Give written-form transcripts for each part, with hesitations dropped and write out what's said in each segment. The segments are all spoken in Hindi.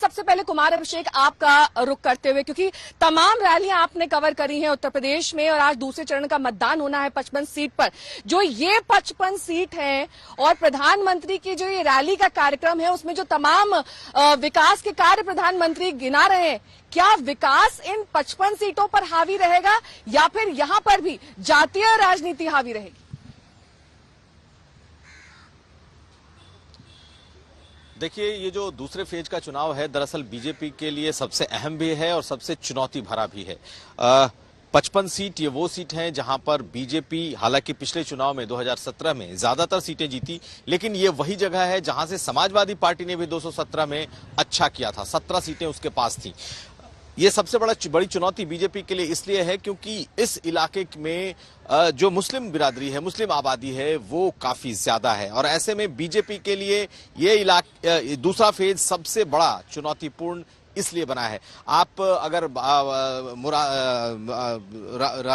सबसे पहले कुमार अभिषेक आपका रुख करते हुए, क्योंकि तमाम रैलियां आपने कवर करी हैं उत्तर प्रदेश में और आज दूसरे चरण का मतदान होना है 55 सीट पर। जो ये 55 सीट है और प्रधानमंत्री की जो ये रैली का कार्यक्रम है उसमें जो तमाम विकास के कार्य प्रधानमंत्री गिना रहे हैं, क्या विकास इन 55 सीटों पर हावी रहेगा या फिर यहां पर भी जातीय राजनीति हावी रहेगी? देखिए, ये जो दूसरे फेज का चुनाव है दरअसल बीजेपी के लिए सबसे अहम भी है और सबसे चुनौती भरा भी है। 55 सीट ये वो सीट हैं जहां पर बीजेपी हालांकि पिछले चुनाव में 2017 में ज्यादातर सीटें जीती, लेकिन ये वही जगह है जहां से समाजवादी पार्टी ने भी 217 में अच्छा किया था, 17 सीटें उसके पास थी। ये सबसे बड़ी चुनौती बीजेपी के लिए इसलिए है क्योंकि इस इलाके में जो मुस्लिम बिरादरी है, मुस्लिम आबादी है, वो काफी ज्यादा है और ऐसे में बीजेपी के लिए ये दूसरा फेज सबसे बड़ा चुनौतीपूर्ण इसलिए बना है। आप अगर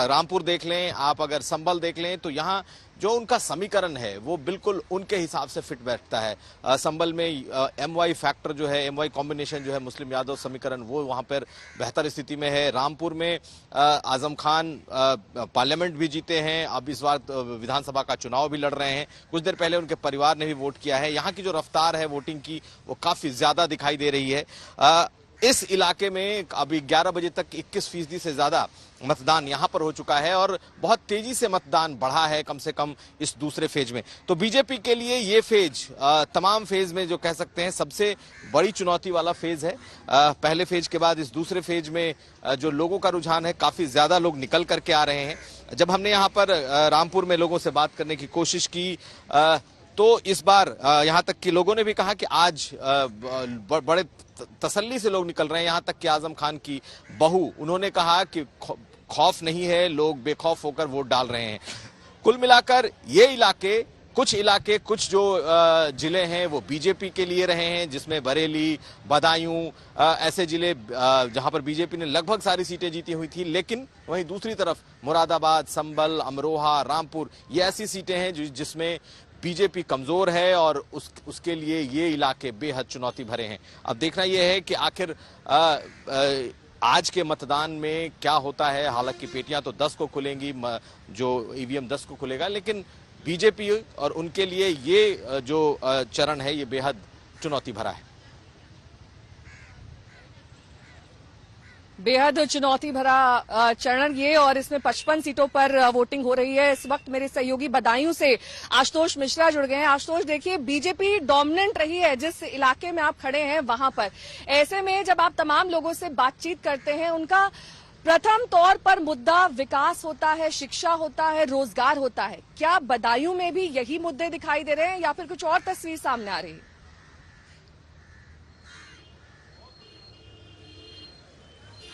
रामपुर देख लें, आप अगर संभल देख लें, तो यहाँ जो उनका समीकरण है वो बिल्कुल उनके हिसाब से फिट बैठता है। संभल में एमवाई फैक्टर जो है, एमवाई कॉम्बिनेशन जो है, मुस्लिम यादव समीकरण, वो वहां पर बेहतर स्थिति में है। रामपुर में आजम खान पार्लियामेंट भी जीते हैं, अब इस बार विधानसभा का चुनाव भी लड़ रहे हैं, कुछ देर पहले उनके परिवार ने भी वोट किया है। यहाँ की जो रफ्तार है वोटिंग की वो काफी ज्यादा दिखाई दे रही है। इस इलाके में अभी 11 बजे तक 21% से ज्यादा मतदान यहां पर हो चुका है और बहुत तेजी से मतदान बढ़ा है कम से कम इस दूसरे फेज में। तो बीजेपी के लिए ये फेज तमाम फेज में जो कह सकते हैं सबसे बड़ी चुनौती वाला फेज है। पहले फेज के बाद इस दूसरे फेज में जो लोगों का रुझान है, काफी ज्यादा लोग निकल करके आ रहे हैं। जब हमने यहाँ पर रामपुर में लोगों से बात करने की कोशिश की तो इस बार यहाँ तक कि लोगों ने भी कहा कि आज बड़े तसल्ली से लोग निकल रहे हैं। यहाँ तक कि आजम खान की बहू, उन्होंने कहा कि खौफ नहीं है, लोग बेखौफ होकर वोट डाल रहे हैं। कुल मिलाकर ये इलाके, कुछ जो जिले हैं वो बीजेपी के लिए रहे हैं, जिसमें बरेली, बदायूं ऐसे जिले जहां पर बीजेपी ने लगभग सारी सीटें जीती हुई थी। लेकिन वहीं दूसरी तरफ मुरादाबाद, संभल, अमरोहा, रामपुर ये ऐसी सीटें हैं जिसमें बीजेपी कमजोर है और उसके लिए ये इलाके बेहद चुनौती भरे हैं। अब देखना यह है कि आखिर आज के मतदान में क्या होता है। हालांकि पेटियां तो 10 को खुलेंगी, जो ईवीएम 10 को खुलेगा, लेकिन बीजेपी और उनके लिए ये जो चरण है ये बेहद चुनौती भरा है। बेहद चुनौती भरा चरण ये, और इसमें 55 सीटों पर वोटिंग हो रही है। इस वक्त मेरे सहयोगी बदायूं से आशुतोष मिश्रा जुड़ गए हैं। आशुतोष, देखिए बीजेपी डोमिनेंट रही है जिस इलाके में आप खड़े हैं वहां पर। ऐसे में जब आप तमाम लोगों से बातचीत करते हैं, उनका प्रथम तौर पर मुद्दा विकास होता है, शिक्षा होता है, रोजगार होता है। क्या बदायूं में भी यही मुद्दे दिखाई दे रहे हैं या फिर कुछ और तस्वीर सामने आ रही है?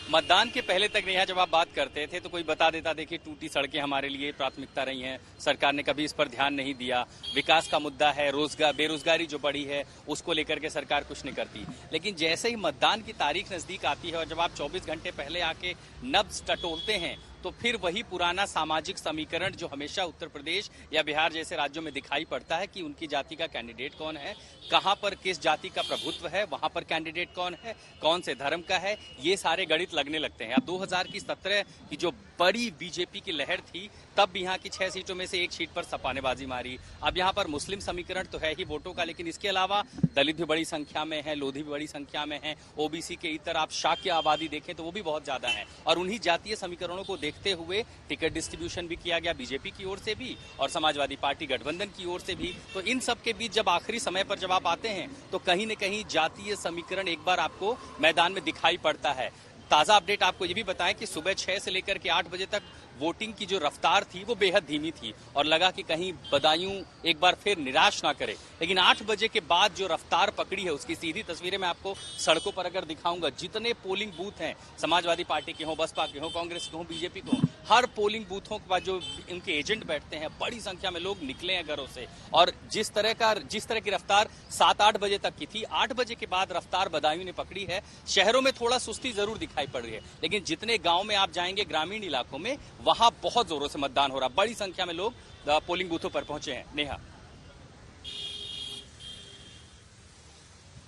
मतदान के पहले तक यहाँ जब आप बात करते थे तो कोई बता देता, देखिए टूटी सड़कें हमारे लिए प्राथमिकता रही हैं, सरकार ने कभी इस पर ध्यान नहीं दिया, विकास का मुद्दा है, रोजगार, बेरोजगारी जो बढ़ी है उसको लेकर के सरकार कुछ नहीं करती। लेकिन जैसे ही मतदान की तारीख नजदीक आती है और जब आप 24 घंटे पहले आके नब्ज टटोलते हैं तो फिर वही पुराना सामाजिक समीकरण जो हमेशा उत्तर प्रदेश या बिहार जैसे राज्यों में दिखाई पड़ता है कि उनकी जाति का कैंडिडेट कौन है, कहां पर किस जाति का प्रभुत्व है, वहां पर कैंडिडेट कौन है, कौन से धर्म का है, ये सारे गणित लगने लगते हैं। अब 2017 की जो बड़ी बीजेपी की लहर थी तब यहाँ की 6 सीटों में से 1 सीट पर सपा ने बाजी मारी। अब यहाँ पर मुस्लिम समीकरण तो है ही वोटों का, लेकिन इसके अलावा दलित भी बड़ी संख्या में है, लोधी भी बड़ी संख्या में है, ओबीसी के इतर आप शाक्य आबादी देखें तो वो भी बहुत ज्यादा है। और उन्हीं जातीय समीकरणों को देखते हुए टिकट डिस्ट्रीब्यूशन भी किया गया बीजेपी की ओर से भी और समाजवादी पार्टी गठबंधन की ओर से भी। तो इन सब के बीच जब आखिरी समय पर जब आप आते हैं तो कहीं न कहीं जातीय समीकरण एक बार आपको मैदान में दिखाई पड़ता है। ताजा अपडेट आपको ये भी बताएं कि सुबह 6 से लेकर के 8 बजे तक वोटिंग की जो रफ्तार थी वो बेहद धीमी थी और लगा कि कहीं बदायूं एक बार फिर निराश ना करे। लेकिन 8 बजे के बाद जो रफ्तार पकड़ी है उसकी सीधी तस्वीरें मैं आपको सड़कों पर अगर दिखाऊंगा, जितने पोलिंग बूथ हैं, समाजवादी पार्टी के हों, बसपा के हों, कांग्रेस के हों, बीजेपी के हों, हर पोलिंग बूथों के बाद जो उनके एजेंट बैठते हैं, बड़ी संख्या में लोग निकले हैं घरों से। और जिस तरह की रफ्तार 7-8 बजे तक की थी, 8 बजे के बाद रफ्तार बदायूं ने पकड़ी है। शहरों में थोड़ा सुस्ती जरूर दिखाई पड़ रही है, लेकिन जितने गांव में आप जाएंगे, ग्रामीण इलाकों में, वहां बहुत जोरों से मतदान हो रहा है। बड़ी संख्या में लोग पोलिंग बूथों पर पहुंचे हैं। नेहा,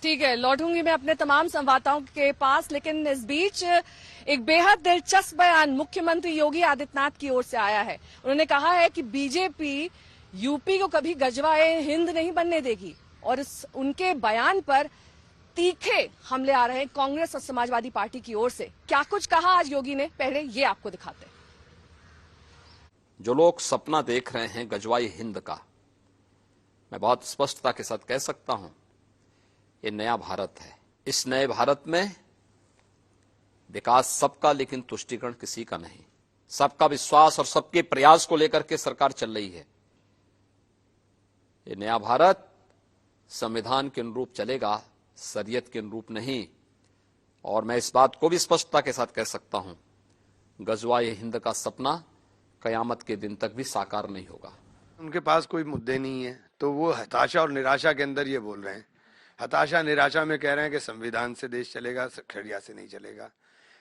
ठीक है, लौटूंगी मैं अपने तमाम संवाददाताओं के पास, लेकिन इस बीच एक बेहद दिलचस्प बयान मुख्यमंत्री योगी आदित्यनाथ की ओर से आया है। उन्होंने कहा है कि बीजेपी यूपी को कभी गजवाए हिंद नहीं बनने देगी और उनके बयान पर तीखे हमले आ रहे हैं कांग्रेस और समाजवादी पार्टी की ओर से। क्या कुछ कहा आज योगी ने, पहले ये आपको दिखाते हैं। जो लोग सपना देख रहे हैं गजवाई हिंद का, मैं बहुत स्पष्टता के साथ कह सकता हूं, ये नया भारत है। इस नए भारत में विकास सबका, लेकिन तुष्टीकरण किसी का नहीं। सबका विश्वास और सबके प्रयास को लेकर के सरकार चल रही है। ये नया भारत संविधान के अनुरूप चलेगा, शरीयत के अनुरूप नहीं। और मैं इस बात को भी स्पष्टता के साथ कह सकता हूं, गजवाए हिंद का सपना कयामत के दिन तक भी साकार नहीं होगा। उनके पास कोई मुद्दे नहीं है, तो वो हताशा और निराशा के अंदर ये बोल रहे हैं। हताशा निराशा में कह रहे हैं कि संविधान से देश चलेगा, शरिया से नहीं चलेगा।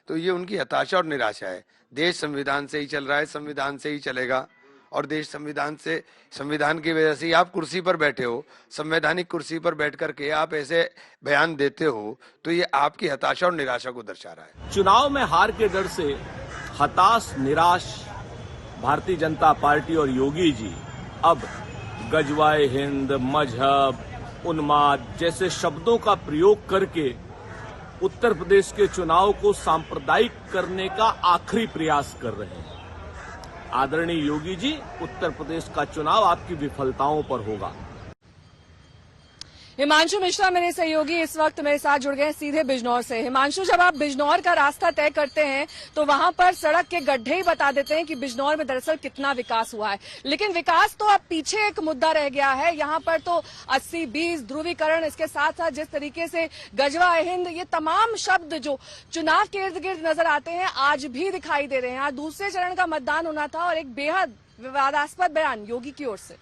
तो ये उनकी हताशा और निराशा है। देश संविधान से ही चल रहा है, संविधान से ही चलेगा और देश संविधान से, संविधान की वजह से ही आप कुर्सी पर बैठे हो। संवैधानिक कुर्सी पर बैठ करके आप ऐसे बयान देते हो, तो ये आपकी हताशा और निराशा को दर्शा रहा है। चुनाव में हार के डर से हताश निराश भारतीय जनता पार्टी और योगी जी अब गजवाए हिंद, मजहब, उन्माद जैसे शब्दों का प्रयोग करके उत्तर प्रदेश के चुनाव को सांप्रदायिक करने का आखिरी प्रयास कर रहे हैं। आदरणीय योगी जी, उत्तर प्रदेश का चुनाव आपकी विफलताओं पर होगा। हिमांशु मिश्रा मेरे सहयोगी इस वक्त मेरे साथ जुड़ गए हैं सीधे बिजनौर से। हिमांशु, जब आप बिजनौर का रास्ता तय करते हैं तो वहां पर सड़क के गड्ढे ही बता देते हैं कि बिजनौर में दरअसल कितना विकास हुआ है, लेकिन विकास तो अब पीछे एक मुद्दा रह गया है। यहाँ पर तो 80-20 ध्रुवीकरण, इसके साथ साथ जिस तरीके से गजवा हिंद, ये तमाम शब्द जो चुनाव के इर्द गिर्द नजर आते हैं आज भी दिखाई दे रहे हैं। आज दूसरे चरण का मतदान होना था और एक बेहद विवादास्पद बयान योगी की ओर से।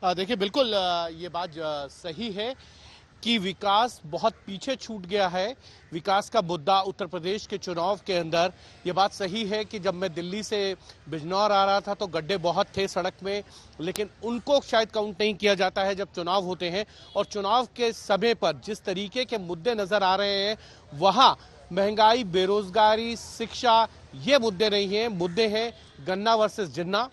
देखिए, बिल्कुल ये बात सही है कि विकास बहुत पीछे छूट गया है। विकास का मुद्दा उत्तर प्रदेश के चुनाव के अंदर, ये बात सही है कि जब मैं दिल्ली से बिजनौर आ रहा था तो गड्ढे बहुत थे सड़क में, लेकिन उनको शायद काउंट नहीं किया जाता है जब चुनाव होते हैं। और चुनाव के समय पर जिस तरीके के मुद्दे नजर आ रहे हैं, वहाँ महंगाई, बेरोजगारी, शिक्षा, ये मुद्दे नहीं हैं। मुद्दे हैं गन्ना वर्सेस जिन्ना।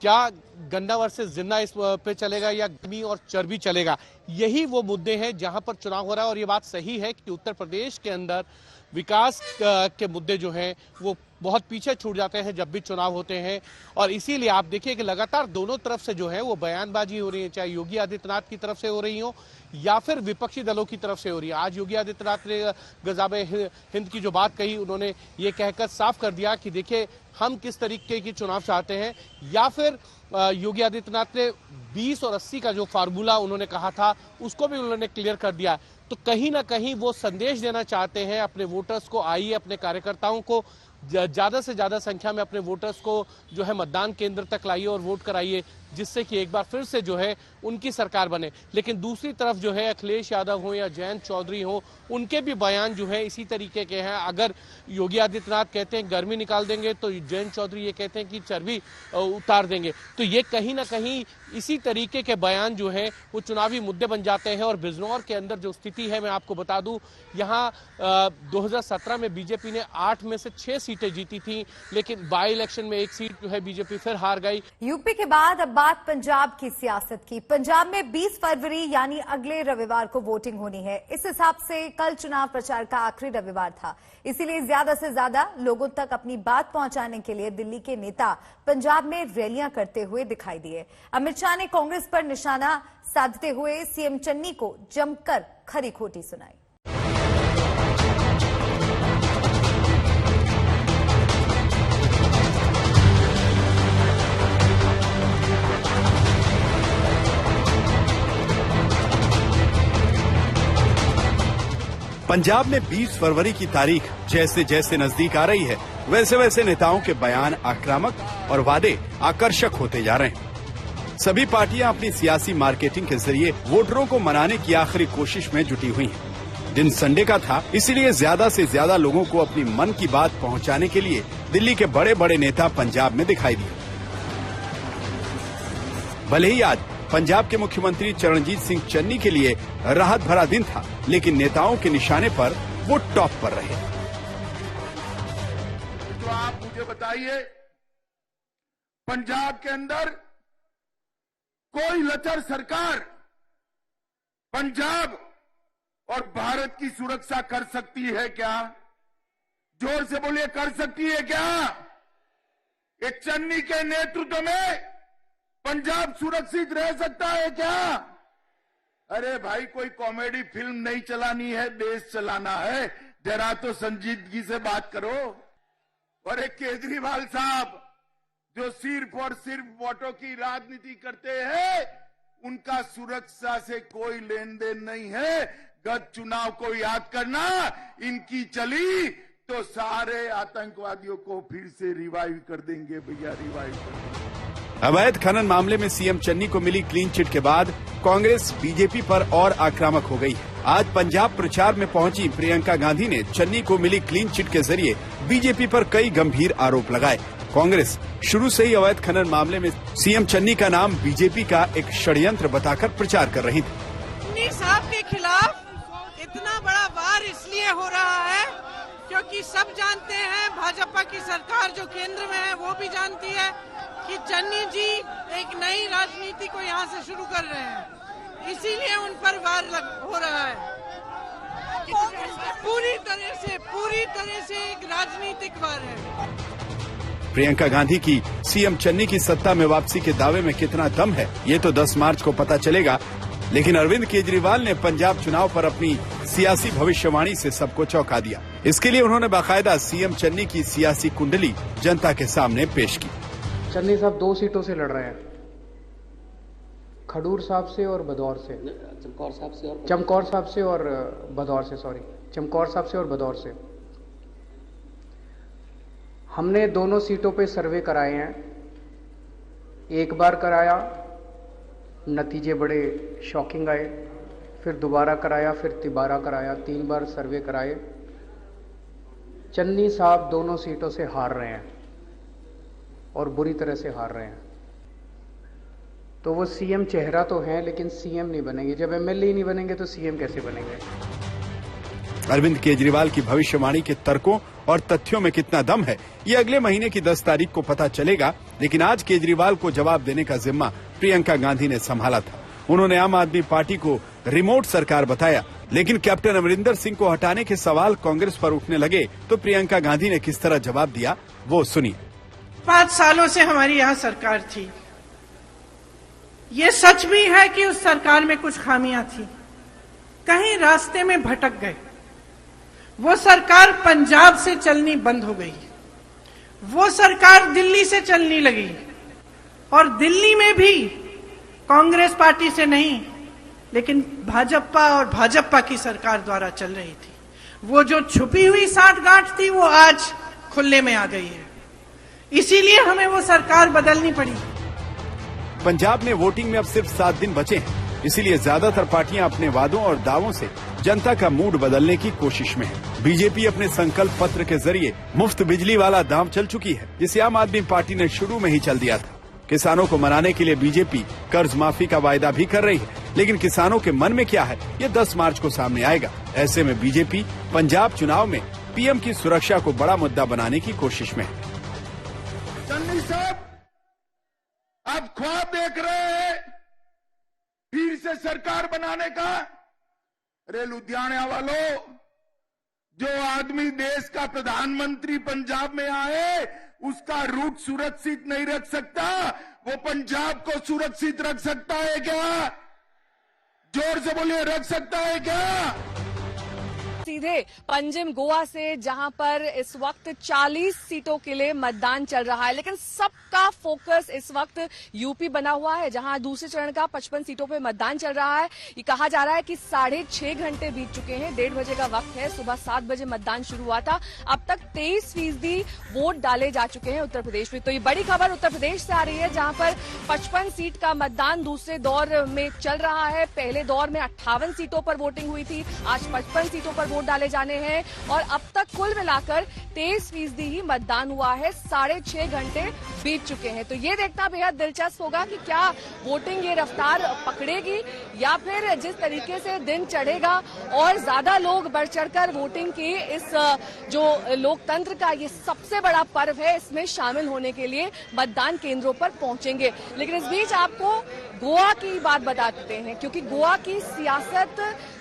क्या गन्ना वर्सेस जिन्ना इस पे चलेगा या गर्मी और चर्बी चलेगा, यही वो मुद्दे हैं जहां पर चुनाव हो रहा है। और ये बात सही है कि उत्तर प्रदेश के अंदर विकास के मुद्दे जो हैं वो बहुत पीछे छूट जाते हैं जब भी चुनाव होते हैं। और इसीलिए आप देखिए कि लगातार दोनों तरफ से जो है वो बयानबाजी हो रही है, चाहे योगी आदित्यनाथ की तरफ से हो रही हो या फिर विपक्षी दलों की तरफ से हो रही है। आज योगी आदित्यनाथ ने गजवाए हिंद की जो बात कही, उन्होंने ये कहकर साफ कर दिया कि देखिए हम किस तरीके की चुनाव चाहते हैं। या फिर योगी आदित्यनाथ ने 20 और 80 का जो फार्मूला उन्होंने कहा था उसको भी उन्होंने क्लियर कर दिया। तो कहीं ना कहीं वो संदेश देना चाहते हैं अपने वोटर्स को, आइए अपने कार्यकर्ताओं को ज्यादा से ज्यादा संख्या में अपने वोटर्स को जो है मतदान केंद्र तक लाइए और वोट कराइए, जिससे कि एक बार फिर से जो है उनकी सरकार बने। लेकिन दूसरी तरफ जो है अखिलेश यादव हो या जयंत चौधरी हो, उनके भी बयान जो है इसी तरीके के हैं। अगर योगी आदित्यनाथ कहते हैं गर्मी निकाल देंगे तो जयंत चौधरी ये कहते हैं कि चर्बी उतार देंगे। तो ये कहीं ना कहीं इसी तरीके के बयान जो है वो चुनावी मुद्दे बन जाते हैं। और बिजनौर के अंदर जो स्थिति है मैं आपको बता दूं, यहाँ 2017 में बीजेपी ने 8 में से 6 सीटें जीती थी, लेकिन बाई इलेक्शन में 1 सीट जो है बीजेपी फिर हार गई। यूपी के बाद अब बात पंजाब की सियासत की। पंजाब में 20 फरवरी यानी अगले रविवार को वोटिंग होनी है। इस हिसाब से कल चुनाव प्रचार का आखिरी रविवार था, इसीलिए ज्यादा से ज्यादा लोगों तक अपनी बात पहुंचाने के लिए दिल्ली के नेता पंजाब में रैलियां करते हुए दिखाई दिए। अमित शाह ने कांग्रेस पर निशाना साधते हुए सीएम चन्नी को जमकर खरी खोटी सुनाई। पंजाब में 20 फरवरी की तारीख जैसे जैसे नजदीक आ रही है, वैसे वैसे नेताओं के बयान आक्रामक और वादे आकर्षक होते जा रहे हैं। सभी पार्टियां अपनी सियासी मार्केटिंग के जरिए वोटरों को मनाने की आखिरी कोशिश में जुटी हुई हैं। दिन संडे का था, इसीलिए ज्यादा से ज्यादा लोगों को अपनी मन की बात पहुंचाने के लिए दिल्ली के बड़े बड़े नेता पंजाब में दिखाई दिए। भले ही आज पंजाब के मुख्यमंत्री चरणजीत सिंह चन्नी के लिए राहत भरा दिन था, लेकिन नेताओं के निशाने पर वो टॉप पर रहे। तो आप मुझे बताइए, पंजाब के अंदर कोई लचर सरकार पंजाब और भारत की सुरक्षा कर सकती है क्या? जोर से बोलिए, कर सकती है क्या? ये चन्नी के नेतृत्व में पंजाब सुरक्षित रह सकता है क्या? अरे भाई, कोई कॉमेडी फिल्म नहीं चलानी है, देश चलाना है। जरा तो संजीदगी से बात करो। और एक केजरीवाल साहब जो सिर्फ और सिर्फ वोटों की राजनीति करते हैं, उनका सुरक्षा से कोई लेन देन नहीं है। गत चुनाव को याद करना, इनकी चली तो सारे आतंकवादियों को फिर से रिवाइव कर देंगे भैया, रिवाइव कर देंगे। अवैध खनन मामले में सीएम चन्नी को मिली क्लीन चिट के बाद कांग्रेस बीजेपी पर और आक्रामक हो गई है। आज पंजाब प्रचार में पहुंची प्रियंका गांधी ने चन्नी को मिली क्लीन चिट के जरिए बीजेपी पर कई गंभीर आरोप लगाए। कांग्रेस शुरू से ही अवैध खनन मामले में सीएम चन्नी का नाम बीजेपी का एक षड्यंत्र बताकर प्रचार कर रही थी। चन्नी साहब के खिलाफ इतना बड़ा वार इसलिए हो रहा है क्योंकि सब जानते हैं, भाजपा की सरकार जो केंद्र में है वो भी जानती है कि चन्नी जी एक नई राजनीति को यहाँ से शुरू कर रहे हैं, इसीलिए उन पर वार हो रहा है। पूरी तरह से एक राजनीतिक वार है। प्रियंका गांधी की सीएम चन्नी की सत्ता में वापसी के दावे में कितना दम है, ये तो 10 मार्च को पता चलेगा। लेकिन अरविंद केजरीवाल ने पंजाब चुनाव पर अपनी सियासी भविष्यवाणी से सबको चौंका दिया। इसके लिए उन्होंने बाकायदा सीएम चन्नी की सियासी कुंडली जनता के सामने पेश की। चन्नी साहब 2 सीटों से लड़ रहे हैं, खडूर साहब से और भदौर से, चमकौर साहब से और भदौर से। हमने दोनों सीटों पे सर्वे कराए हैं। एक बार कराया, नतीजे बड़े शॉकिंग आए, फिर दोबारा कराया, फिर तिबारा कराया, 3 बार सर्वे कराए। चन्नी साहब दोनों सीटों से हार रहे हैं और बुरी तरह से हार रहे हैं। तो वो सीएम चेहरा तो हैं, लेकिन सीएम नहीं बनेंगे। जब एमएलए ही नहीं बनेंगे तो सीएम कैसे बनेंगे? अरविंद केजरीवाल की भविष्यवाणी के तर्कों और तथ्यों में कितना दम है, ये अगले महीने की 10 तारीख को पता चलेगा। लेकिन आज केजरीवाल को जवाब देने का जिम्मा प्रियंका गांधी ने संभाला था। उन्होंने आम आदमी पार्टी को रिमोट सरकार बताया, लेकिन कैप्टन अमरिंदर सिंह को हटाने के सवाल कांग्रेस पर उठने लगे तो प्रियंका गांधी ने किस तरह जवाब दिया, वो सुनिए। 5 सालों से हमारी यहाँ सरकार थी। ये सच भी है कि उस सरकार में कुछ खामियां थी, कहीं रास्ते में भटक गए। वो सरकार पंजाब से चलनी बंद हो गई, वो सरकार दिल्ली से चलने लगी, और दिल्ली में भी कांग्रेस पार्टी से नहीं, लेकिन भाजपा और भाजपा की सरकार द्वारा चल रही थी। वो जो छुपी हुई साठगांठ थी वो आज खुले में आ गई है, इसीलिए हमें वो सरकार बदलनी पड़ी। पंजाब में वोटिंग में अब सिर्फ 7 दिन बचे हैं, इसीलिए ज्यादातर पार्टियां अपने वादों और दावों से जनता का मूड बदलने की कोशिश में है। बीजेपी अपने संकल्प पत्र के जरिए मुफ्त बिजली वाला दांव चल चुकी है, जिसे आम आदमी पार्टी ने शुरू में ही चल दिया था। किसानों को मनाने के लिए बीजेपी कर्ज माफी का वायदा भी कर रही है, लेकिन किसानों के मन में क्या है, ये 10 मार्च को सामने आएगा। ऐसे में बीजेपी पंजाब चुनाव में पीएम की सुरक्षा को बड़ा मुद्दा बनाने की कोशिश में है। चन्नी साहब आप ख्वाब देख रहे हैं फिर से सरकार बनाने का। अरे लुधियाना वालों, जो आदमी देश का प्रधानमंत्री पंजाब में आए उसका रूट सुरक्षित नहीं रख सकता, वो पंजाब को सुरक्षित रख सकता है क्या? जोर से बोलिए, रख सकता है क्या? सीधे पंजिम गोवा से, जहां पर इस वक्त 40 सीटों के लिए मतदान चल रहा है, लेकिन सबका फोकस इस वक्त यूपी बना हुआ है, जहां दूसरे चरण का 55 सीटों पे मतदान चल रहा है। ये कहा जा रहा है कि 6.5 घंटे बीत चुके हैं, 1:30 बजे का वक्त है, सुबह 7 बजे मतदान शुरू हुआ था। अब तक 23% वोट डाले जा चुके हैं उत्तर प्रदेश में। तो ये बड़ी खबर उत्तर प्रदेश से आ रही है, जहां पर 55 सीट का मतदान दूसरे दौर में चल रहा है। पहले दौर में 58 सीटों पर वोटिंग हुई थी, आज 55 सीटों पर वोट डाले जाने हैं और अब तक कुल मिलाकर 23% ही मतदान हुआ है। 6.5 घंटे बीत चुके हैं। तो ये देखना बेहद दिलचस्प होगा कि क्या वोटिंग ये रफ्तार पकड़ेगी या फिर जिस तरीके से दिन चढ़ेगा और ज्यादा लोग बढ़ चढ़कर वोटिंग की इस जो लोकतंत्र का ये सबसे बड़ा पर्व है इसमें शामिल होने के लिए मतदान केंद्रों पर पहुंचेंगे। लेकिन इस बीच आपको गोवा की बात बता देते हैं क्योंकि गोवा की सियासत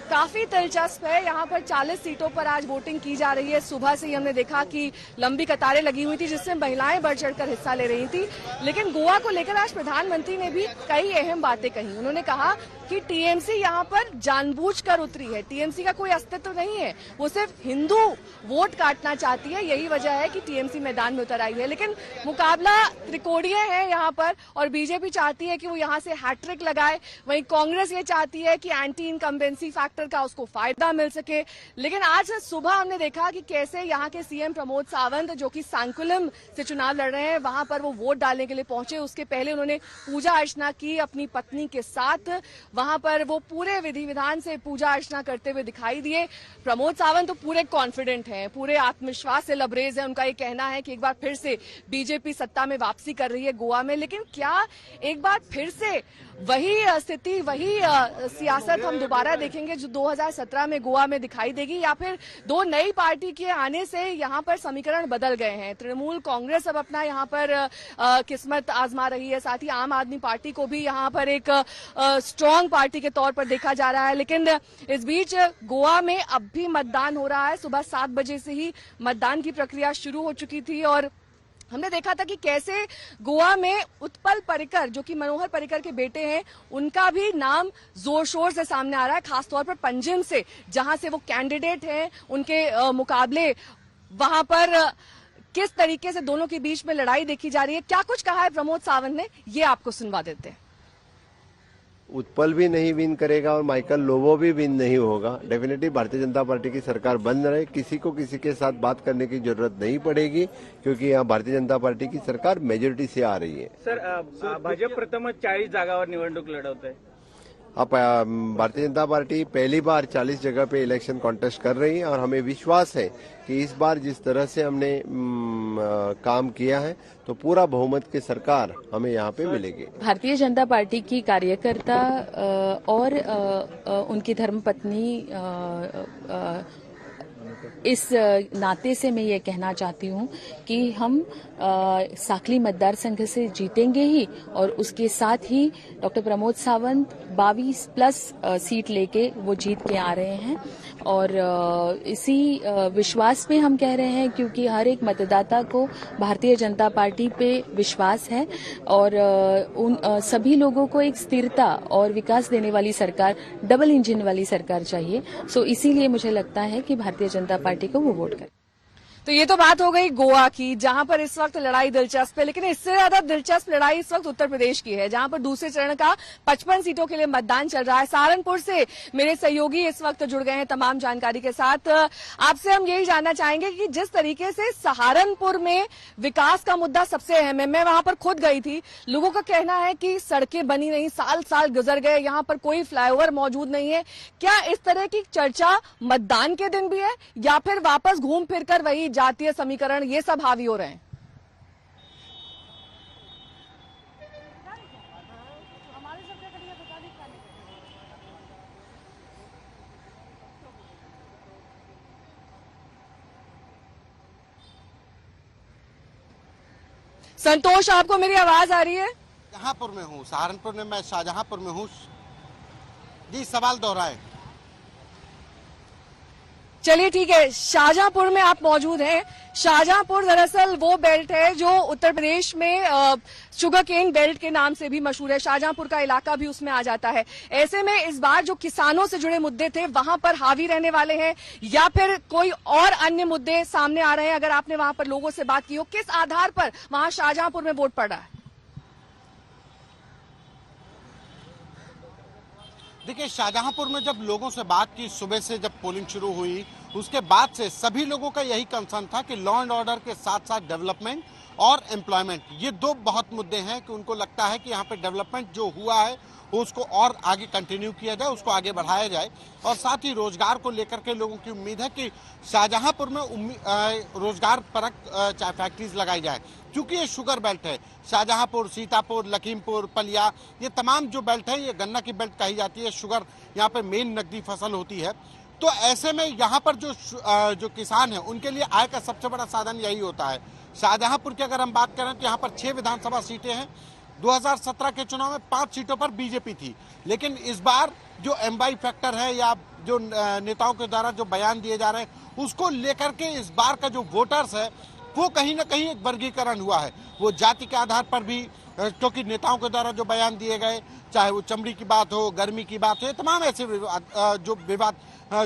काफी दिलचस्प है। यहाँ पर 40 सीटों पर आज वोटिंग की जा रही है। सुबह से ही हमने देखा कि लंबी कतारें लगी हुई थी जिससे महिलाएं बढ़ चढ़कर हिस्सा ले रही थी। लेकिन गोवा को लेकर आज प्रधानमंत्री ने भी कई अहम बातें कही। उन्होंने कहा कि टीएमसी यहाँ पर जानबूझकर उतरी है। टीएमसी का कोई अस्तित्व नहीं है, वो सिर्फ हिंदू वोट काटना चाहती है। यही वजह है कि टीएमसी मैदान में उतर आई है। लेकिन मुकाबला त्रिकोणीय है यहाँ पर और बीजेपी चाहती है कि वो यहाँ से हैट्रिक लगाए। वहीं कांग्रेस ये चाहती है कि एंटी इनकम्बेंसी फैक्टर का उसको फायदा मिल सके। लेकिन आज सुबह हमने देखा कि कैसे यहाँ के सीएम प्रमोद सावंत जो कि सांकुलम से चुनाव लड़ रहे हैं वहां पर वो वोट डालने के लिए पहुंचे। उसके पहले उन्होंने पूजा अर्चना की अपनी पत्नी के साथ। वहां पर वो पूरे विधि विधान से पूजा अर्चना करते हुए दिखाई दिए। प्रमोद सावंत तो पूरे कॉन्फिडेंट हैं, पूरे आत्मविश्वास से लबरेज है। उनका ये कहना है कि एक बार फिर से बीजेपी सत्ता में वापसी कर रही है गोवा में। लेकिन क्या एक बार फिर से वही स्थिति, वही सियासत हम दोबारा देखेंगे जो 2017 में गोवा में दिखाई देगी या फिर दो नई पार्टी के आने से यहाँ पर समीकरण बदल गए हैं? तृणमूल कांग्रेस अब अपना यहाँ पर किस्मत आजमा रही है। साथ ही आम आदमी पार्टी को भी यहाँ पर एक स्ट्रांग पार्टी के तौर पर देखा जा रहा है। लेकिन इस बीच गोवा में अब भी मतदान हो रहा है। सुबह 7 बजे से ही मतदान की प्रक्रिया शुरू हो चुकी थी और हमने देखा था कि कैसे गोवा में उत्पल पर्रिकर जो कि मनोहर पर्रिकर के बेटे हैं उनका भी नाम जोर शोर से सामने आ रहा है, खासतौर पर पंजिम से जहां से वो कैंडिडेट हैं उनके मुकाबले। वहां पर किस तरीके से दोनों के बीच में लड़ाई देखी जा रही है, क्या कुछ कहा है प्रमोद सावंत ने, ये आपको सुनवा देते हैं। उत्पल भी नहीं विन करेगा और माइकल लोबो भी विन नहीं होगा। डेफिनेटली भारतीय जनता पार्टी की सरकार बन रहे, किसी को किसी के साथ बात करने की जरूरत नहीं पड़ेगी क्योंकि यहाँ भारतीय जनता पार्टी की सरकार मेजोरिटी से आ रही है। सर भाजप प्रथमच 40 जागावर निवडणूक लढवत है। अब भारतीय जनता पार्टी पहली बार 40 जगह पे इलेक्शन कॉन्टेस्ट कर रही है और हमें विश्वास है कि इस बार जिस तरह से हमने काम किया है तो पूरा बहुमत की सरकार हमें यहाँ पे मिलेगी। भारतीय जनता पार्टी की कार्यकर्ता और उनकी धर्मपत्नी इस नाते से मैं ये कहना चाहती हूँ कि हम साकली मतदार संघ से जीतेंगे ही और उसके साथ ही डॉक्टर प्रमोद सावंत 22+ सीट लेके वो जीत के आ रहे हैं और इसी विश्वास पे हम कह रहे हैं क्योंकि हर एक मतदाता को भारतीय जनता पार्टी पे विश्वास है और उन सभी लोगों को एक स्थिरता और विकास देने वाली सरकार, डबल इंजन वाली सरकार चाहिए। सो इसीलिए मुझे लगता है कि भारतीय जनता पार्टी को वो वोट करें। तो ये तो बात हो गई गोवा की जहां पर इस वक्त लड़ाई दिलचस्प है। लेकिन इससे ज्यादा दिलचस्प लड़ाई इस वक्त उत्तर प्रदेश की है जहां पर दूसरे चरण का 55 सीटों के लिए मतदान चल रहा है। सहारनपुर से मेरे सहयोगी इस वक्त जुड़ गए हैं तमाम जानकारी के साथ। आपसे हम यही जानना चाहेंगे कि जिस तरीके से सहारनपुर में विकास का मुद्दा सबसे अहम है, मैं वहां पर खुद गई थी, लोगों का कहना है कि सड़कें बनी नहीं, साल गुजर गए, यहाँ पर कोई फ्लाईओवर मौजूद नहीं है। क्या इस तरह की चर्चा मतदान के दिन भी है या फिर वापस घूम फिरकर वही जातीय समीकरण ये सब हावी हो रहे हैं? संतोष, आपको मेरी आवाज आ रही है? शाहजहांपुर में हूँ, सहारनपुर में, मैं शाहजहांपुर में हूँ जी। सवाल दोहराए। चलिए ठीक है, शाहजहांपुर में आप मौजूद हैं। शाहजहांपुर दरअसल वो बेल्ट है जो उत्तर प्रदेश में शुगर केन बेल्ट के नाम से भी मशहूर है। शाहजहांपुर का इलाका भी उसमें आ जाता है। ऐसे में इस बार जो किसानों से जुड़े मुद्दे थे वहां पर हावी रहने वाले हैं या फिर कोई और अन्य मुद्दे सामने आ रहे हैं? अगर आपने वहां पर लोगों से बात की हो, किस आधार पर वहां शाहजहांपुर में वोट पड़ रहा है? देखिए, शाहजहांपुर में जब लोगों से बात की, सुबह से जब पोलिंग शुरू हुई उसके बाद से सभी लोगों का यही कंसर्न था कि लॉ एंड ऑर्डर के साथ साथ डेवलपमेंट और एम्प्लॉयमेंट, ये दो बहुत मुद्दे हैं कि उनको लगता है कि यहाँ पे डेवलपमेंट जो हुआ है उसको और आगे कंटिन्यू किया जाए, उसको आगे बढ़ाया जाए। और साथ ही रोजगार को लेकर के लोगों की उम्मीद है कि शाहजहांपुर में रोजगार परक चाय फैक्ट्रीज लगाई जाए, क्योंकि ये शुगर बेल्ट है। शाहजहांपुर, सीतापुर, लखीमपुर, पलिया, ये तमाम जो बेल्ट है ये गन्ना की बेल्ट कही जाती है। शुगर यहाँ पे मेन नकदी फसल होती है। तो ऐसे में यहाँ पर जो किसान है उनके लिए आय का सबसे बड़ा साधन यही होता है। शाहजहांपुर की अगर हम बात करें तो यहाँ पर 6 विधानसभा सीटें हैं। 2017 के चुनाव में 5 सीटों पर बीजेपी थी, लेकिन इस बार जो एमवाई फैक्टर है या जो नेताओं के द्वारा जो बयान दिए जा रहे हैं उसको लेकर के इस बार का जो वोटर्स है वो कहीं ना कहीं एक वर्गीकरण हुआ है। वो जाति के आधार पर भी, क्योंकि नेताओं के द्वारा जो बयान दिए गए, चाहे वो चमड़ी की बात हो, गर्मी की बात हो, तमाम ऐसे विवाद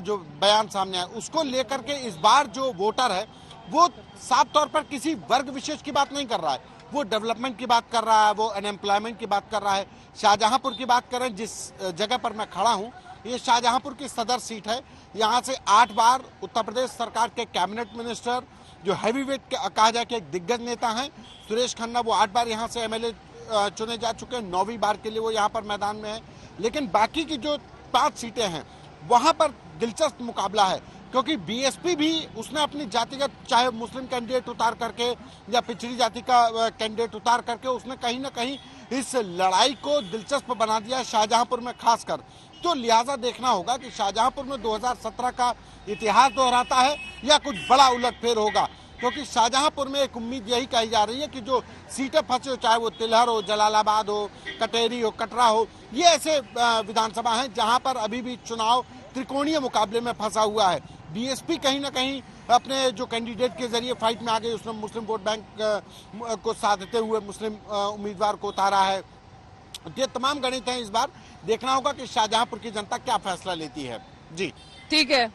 जो बयान सामने आए, उसको लेकर के इस बार जो वोटर है वो साफ तौर पर किसी वर्ग विशेष की बात नहीं कर रहा है, वो डेवलपमेंट की बात कर रहा है, वो अनएम्प्लॉयमेंट की बात कर रहा है। शाहजहांपुर की बात करें, जिस जगह पर मैं खड़ा हूँ, ये शाहजहांपुर की सदर सीट है। यहाँ से 8 बार उत्तर प्रदेश सरकार के कैबिनेट मिनिस्टर, जो हैवीवेट कहा जाए कि एक दिग्गज नेता हैं, सुरेश खन्ना, वो 8 बार यहाँ से एमएलए चुने जा चुके हैं। 9वीं बार के लिए वो यहाँ पर मैदान में है। लेकिन बाकी की जो 5 सीटें हैं वहाँ पर दिलचस्प मुकाबला है, क्योंकि बीएसपी भी उसने अपनी जातिगत, चाहे मुस्लिम कैंडिडेट उतार करके या पिछड़ी जाति का कैंडिडेट उतार करके, उसने कहीं ना कहीं इस लड़ाई को दिलचस्प बना दिया शाहजहांपुर में खासकर। तो लिहाजा देखना होगा कि शाहजहांपुर में 2017 का इतिहास दोहराता है या कुछ बड़ा उलटफेर होगा, क्योंकि शाहजहांपुर में एक उम्मीद यही कही जा रही है कि जो सीटें फंसे हो, चाहे वो तिलहर हो, जलालाबाद हो, कटेरी हो, कटरा हो, ये ऐसे विधानसभा हैं जहां पर अभी भी चुनाव त्रिकोणीय मुकाबले में फंसा हुआ है। बीएसपी कहीं ना कहीं अपने जो कैंडिडेट के जरिए फाइट में आ गई, उसने मुस्लिम वोट बैंक को साधते हुए मुस्लिम उम्मीदवार को उतारा है। ये तमाम गणित हैं। इस बार देखना होगा कि शाहजहांपुर की जनता क्या फैसला लेती है। जी ठीक है,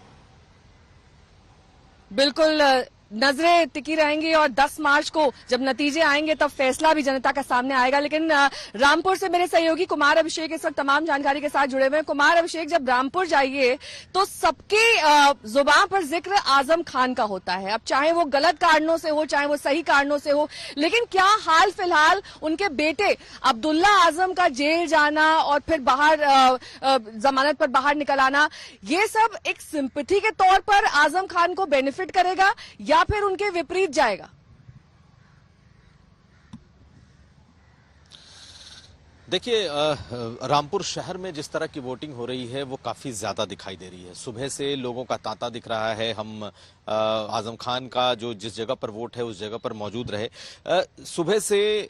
बिल्कुल नजरें टिकी रहेंगी और 10 मार्च को जब नतीजे आएंगे तब फैसला भी जनता के सामने आएगा। लेकिन रामपुर से मेरे सहयोगी कुमार अभिषेक इस वक्त तमाम जानकारी के साथ जुड़े हुए हैं। कुमार अभिषेक, जब रामपुर जाइए तो सबकी जुबान पर जिक्र आजम खान का होता है, अब चाहे वो गलत कारणों से हो चाहे वो सही कारणों से हो, लेकिन क्या हाल फिलहाल उनके बेटे अब्दुल्ला आजम का जेल जाना और फिर बाहर जमानत पर बाहर निकल आना, ये सब एक सिंपैथी के तौर पर आजम खान को बेनिफिट करेगा या फिर उनके विपरीत जाएगा? देखिए, रामपुर शहर में जिस तरह की वोटिंग हो रही है वो काफी ज्यादा दिखाई दे रही है। सुबह से लोगों का तांता दिख रहा है। हम आजम खान का जो जिस जगह पर वोट है उस जगह पर मौजूद रहे। सुबह से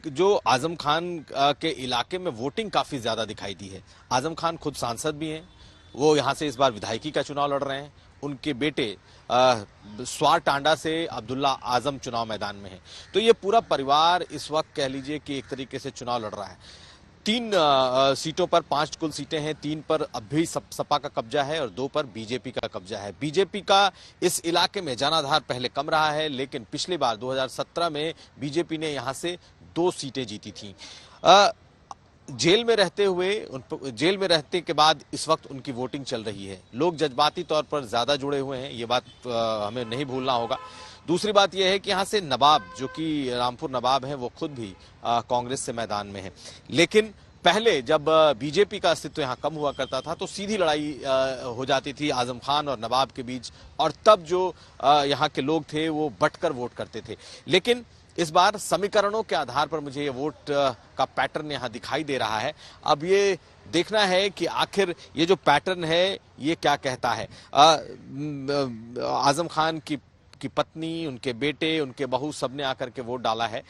जो आजम खान के इलाके में वोटिंग काफी ज्यादा दिखाई दी है। आजम खान खुद सांसद भी हैं, वो यहां से इस बार विधायकी का चुनाव लड़ रहे हैं। उनके बेटे स्वार टांडा से अब्दुल्ला आजम चुनाव मैदान में है। तो ये पूरा परिवार इस वक्त कह लीजिए कि एक तरीके से चुनाव लड़ रहा है। 3 सीटों पर 5 कुल सीटें हैं, 3 पर अब भी सपा का कब्जा है और 2 पर बीजेपी का कब्जा है। बीजेपी का इस इलाके में जनाधार पहले कम रहा है, लेकिन पिछली बार 2017 में बीजेपी ने यहां से 2 सीटें जीती थी। जेल में रहते के बाद इस वक्त उनकी वोटिंग चल रही है। लोग जज्बाती तौर पर ज्यादा जुड़े हुए हैं, ये बात हमें नहीं भूलना होगा। दूसरी बात यह है कि यहाँ से नवाब, जो कि रामपुर नवाब हैं, वो खुद भी कांग्रेस से मैदान में है। लेकिन पहले जब बीजेपी का अस्तित्व यहाँ कम हुआ करता था तो सीधी लड़ाई हो जाती थी आजम खान और नवाब के बीच, और तब जो यहाँ के लोग थे वो बंटकर वोट करते थे। लेकिन इस बार समीकरणों के आधार पर मुझे ये वोट का पैटर्न यहाँ दिखाई दे रहा है। अब ये देखना है कि आखिर ये जो पैटर्न है ये क्या कहता है। आजम खान की पत्नी, उनके बेटे, उनके बहू, सबने आकर के वोट डाला है।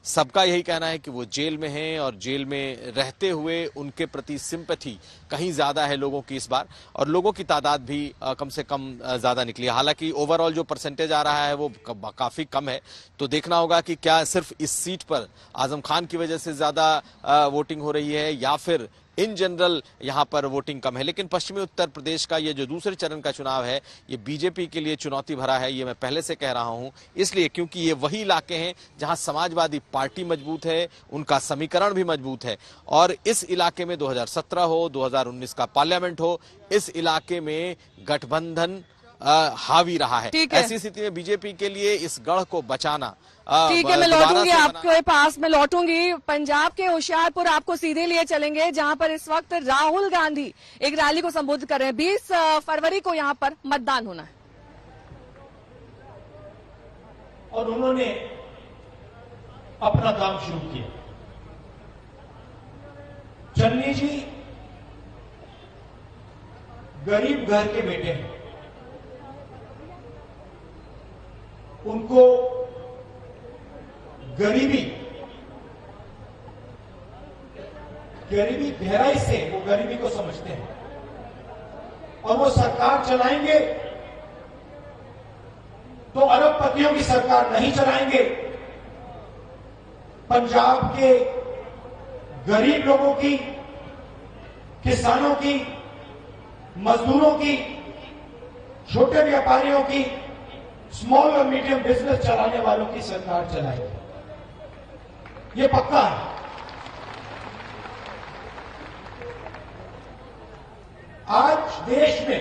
सबका यही कहना है कि वो जेल में हैं और जेल में रहते हुए उनके प्रति सिंपैथी कहीं ज्यादा है लोगों की इस बार, और लोगों की तादाद भी कम से कम ज्यादा निकली है। हालांकि ओवरऑल जो परसेंटेज आ रहा है वो काफी कम है। तो देखना होगा कि क्या सिर्फ इस सीट पर आजम खान की वजह से ज्यादा वोटिंग हो रही है या फिर इन जनरल यहां पर वोटिंग कम है। लेकिन पश्चिमी उत्तर प्रदेश का ये जो दूसरे चरण का चुनाव है ये बीजेपी के लिए चुनौती भरा है, ये मैं पहले से कह रहा हूं, इसलिए क्योंकि ये वही इलाके हैं जहां समाजवादी पार्टी मजबूत है, उनका समीकरण भी मजबूत है। और इस इलाके में 2017 हो, 2019 का पार्लियामेंट हो, इस इलाके में गठबंधन हावी रहा है। ठीक है। ऐसी स्थिति में बीजेपी के लिए इस गढ़ को बचाना ठीक है, मैं दोबारा लौटूंगी से आपके पास, मैं लौटूंगी पंजाब के होशियारपुर, आपको सीधे लिए चलेंगे जहां पर इस वक्त राहुल गांधी एक रैली को संबोधित कर रहे हैं। 20 फरवरी को यहां पर मतदान होना है और उन्होंने अपना काम शुरू किया। चन्नी जी गरीब घर के बेटे हैं, उनको गरीबी गहराई से वो गरीबी को समझते हैं और वो सरकार चलाएंगे तो अरबपतियों की सरकार नहीं चलाएंगे, पंजाब के गरीब लोगों की, किसानों की, मजदूरों की, छोटे व्यापारियों की, स्मॉल और मीडियम बिजनेस चलाने वालों की सरकार चलाएगी। ये पक्का है। आज देश में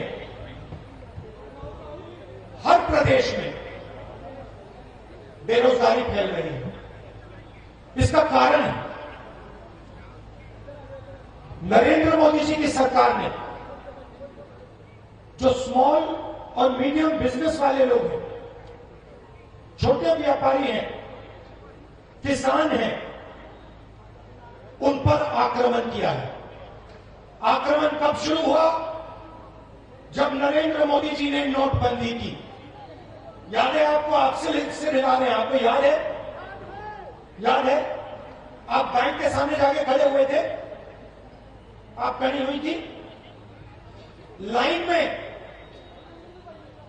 हर प्रदेश में बेरोजगारी फैल रही है। इसका कारण है नरेंद्र मोदी जी की सरकार ने जो स्मॉल और मीडियम बिजनेस वाले लोग हैं, छोटे व्यापारी हैं, किसान हैं, उन पर आक्रमण किया है। आक्रमण कब शुरू हुआ? जब नरेंद्र मोदी जी ने नोटबंदी की। याद है आपको? आपसे हिला रहे हैं, आपको याद है? याद है? आप बैंक के सामने जाके खड़े हुए थे, आप खड़ी हुई थी लाइन में,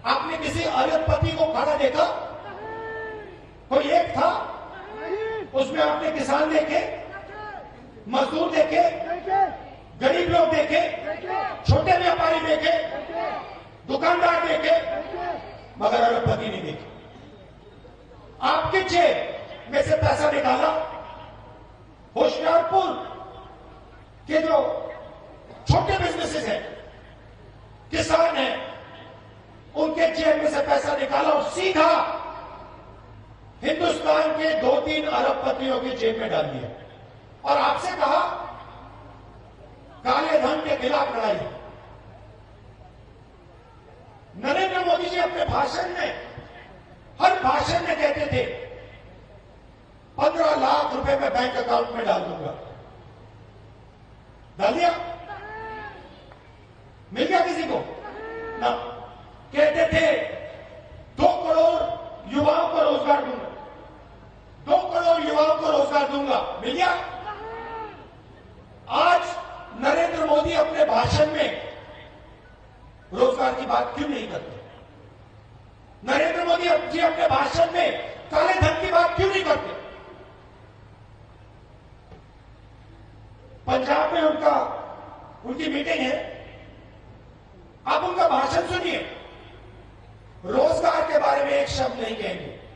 आपने किसी अरबपति को खड़ा देखा? कोई एक था, उसमें आपने किसान देखे, मजदूर देखे, गरीब लोग देखे, छोटे व्यापारी देखे, दुकानदार देखे, मगर अरबपति नहीं देखे। आपके जेब में से पैसा निकाला, होशियारपुर के जो छोटे बिजनेसेस हैं, किसान हैं, उनके जेब में से पैसा निकाला और सीधा हिंदुस्तान के 2-3 अरबपतियों की जेब में डाल दिया और आपसे कहा काले धन के खिलाफ लड़ाई। नरेंद्र मोदी जी अपने भाषण में, हर भाषण में कहते थे 15 लाख रुपए मैं बैंक अकाउंट में डाल दूंगा। डाल दिया? मिल गया किसी को? ना। कहते थे 2 करोड़ युवाओं को रोजगार दूंगा, 2 करोड़ युवाओं को रोजगार दूंगा। मिल गया? आज नरेंद्र मोदी अपने भाषण में रोजगार की बात क्यों नहीं करते? नरेंद्र मोदी जी अपने भाषण में काले धन की बात क्यों नहीं करते? पंजाब में उनकी मीटिंग है, आप उनका भाषण सुनिए, रोजगार के बारे में एक शब्द नहीं कहेंगे।